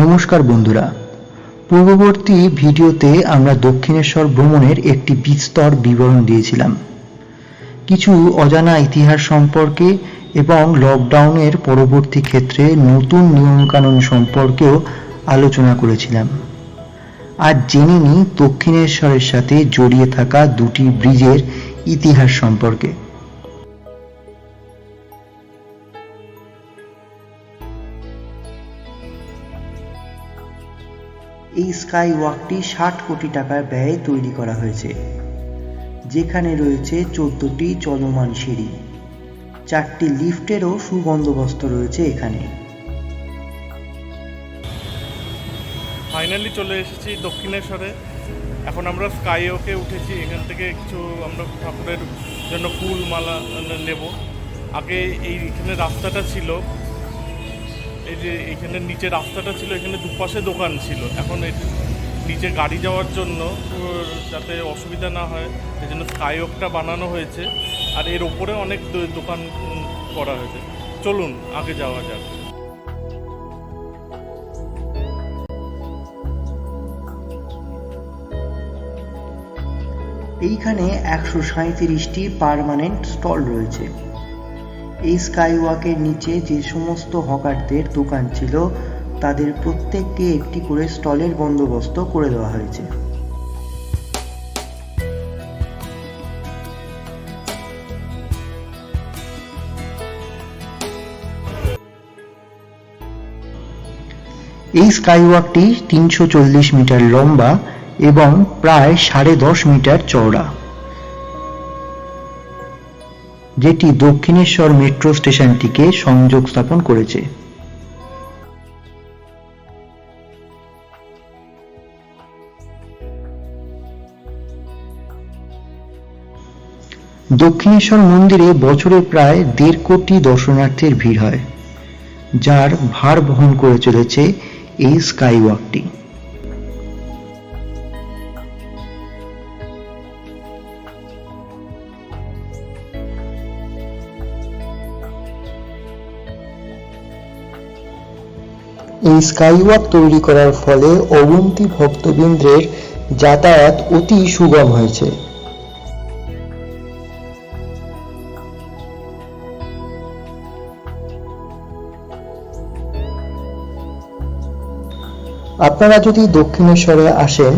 নমস্কার বন্ধুরা, পূর্ববর্তী ভিডিওতে আমরা দক্ষিণেশ্বর ভ্রমণের একটি বিস্তর বিবরণ দিয়েছিলাম। কিছু অজানা ইতিহাস সম্পর্কে এবং লকডাউনের পরবর্তী ক্ষেত্রে নতুন নিয়মকানুন সম্পর্কেও আলোচনা করেছিলাম। আজ জেনে নিই দক্ষিণেশ্বরের সাথে জড়িয়ে থাকা দুটি ব্রিজের ইতিহাস সম্পর্কে। এই স্কাই ওয়াকটি 60 কোটি টাকার ব্যয়ে তৈরি করা হয়েছে, যেখানে রয়েছে 14টি চলমান সিঁড়ি, 4টি লিফটেরও সুবন্দোবস্ত রয়েছে এখানে। ফাইনালি চলে এসেছি দক্ষিণেশ্বরে। এখন আমরা স্কাই ওয়াকে উঠেছি। এখান থেকে কিছু আমরা ঠাকুরের জন্য ফুল মালা নেব। আগে এইখানে রাস্তাটা ছিল, এই যে এখানে নিচে রাস্তাটা ছিল, এখানে দুপাশে দোকান ছিল। এখন নিচে গাড়ি যাওয়ার জন্য যাতে অসুবিধা না হয় সেই জন্য স্কাই ওয়াকটা বানানো হয়েছে, আর এর ওপরে অনেক দোকান করা হয়েছে। চলুন আগে যাওয়া যাক। এইখানে 137টি পার্মানেন্ট স্টল রয়েছে। এই স্কাই ওয়াকের নিচে যে সমস্ত হকারদের দোকান ছিল তাদের প্রত্যেককে একটি করে স্টলের বন্দোবস্ত করে দেওয়া হয়েছে। এই স্কাই ওয়াকটি 340 মিটার লম্বা এবং প্রায় 10.5 মিটার চওড়া, যেটি দক্ষিণেশ্বর মেট্রো স্টেশনটিকে সংযোগ স্থাপন করেছে। দক্ষিণেশ্বর মন্দিরে বছরে প্রায় 1.5 কোটি দর্শনার্থীর ভিড় হয়, যার ভার বহন করে চলেছে এই স্কাই ওয়াকটি। এই স্কাই ওয়াক তৈরি করার ফলে অগুন্তি ভক্তবৃন্দের যাতায়াত অতি সুগম হয়েছে। আপনারা যদি দক্ষিণেশ্বরে আসেন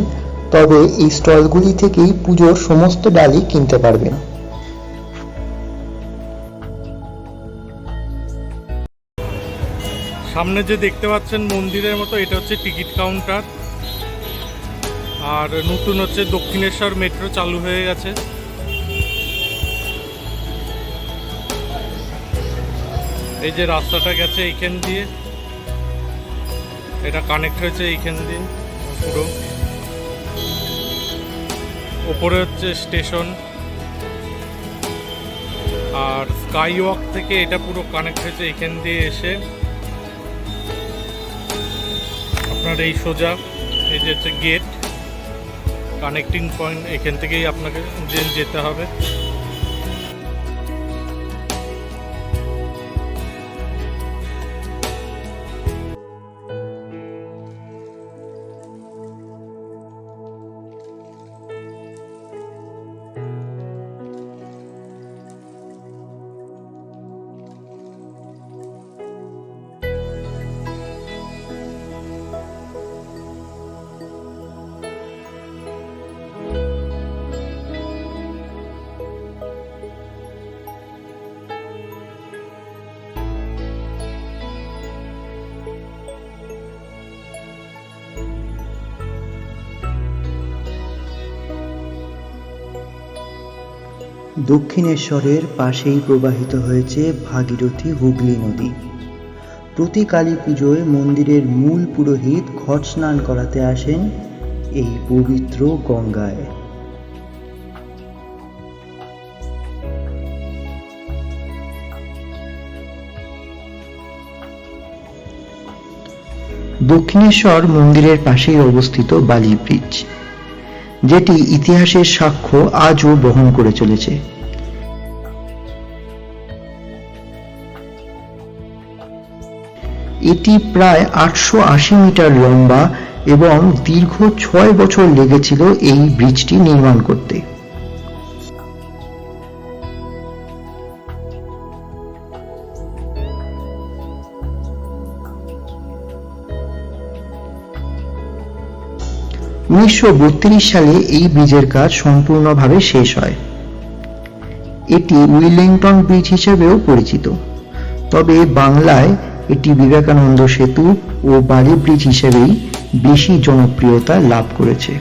তবে এই স্টলগুলি থেকেই পুজোর সমস্ত ডালি কিনতে পারবেন। সামনে যে দেখতে পাচ্ছেন মন্দিরের মতো, এটা হচ্ছে টিকিট কাউন্টার। আর নতুন হচ্ছে দক্ষিণেশ্বর মেট্রো চালু হয়ে গেছে। এই যে রাস্তাটা গেছে এইখান দিয়ে, এটা কানেক্ট হয়েছে এইখান দিয়ে পুরো। ওপরে হচ্ছে স্টেশন, আর স্কাই ওয়াক থেকে এটা পুরো কানেক্ট হয়েছে এইখান দিয়ে এসে আপনার এই সোজা এই যে হচ্ছে গেট, কানেক্টিং পয়েন্ট, এখান থেকেই আপনাকে যেতে হবে। দক্ষিণেশ্বরের পাশেই প্রবাহিত হয়েছে ভাগীরথী হুগলি নদী। প্রতি কালী পুজোয় মন্দিরের মূল পুরোহিত ঘট স্নান করাতে আসেন এই পবিত্র গঙ্গায়। দক্ষিণেশ্বর মন্দিরের পাশেই অবস্থিত বালি ব্রিজ, যেটি ইতিহাসের সাক্ষ্য আজও বহন করে চলেছে। এটি প্রায় 880 মিটার লম্বা এবং দীর্ঘ 6 বছর লেগেছিল এই ব্রিজটি নির্মাণ করতে। উনিশশো 32 সালে এই ব্রিজের কাজ সম্পূর্ণভাবে শেষ হয়। এটি উইলিংটন ব্রিজ হিসেবেও পরিচিত, তবে বাংলায় এটি বিবেকানন্দ সেতু ও বালি ব্রিজ হিসেবেই বেশি জনপ্রিয়তা লাভ করেছে।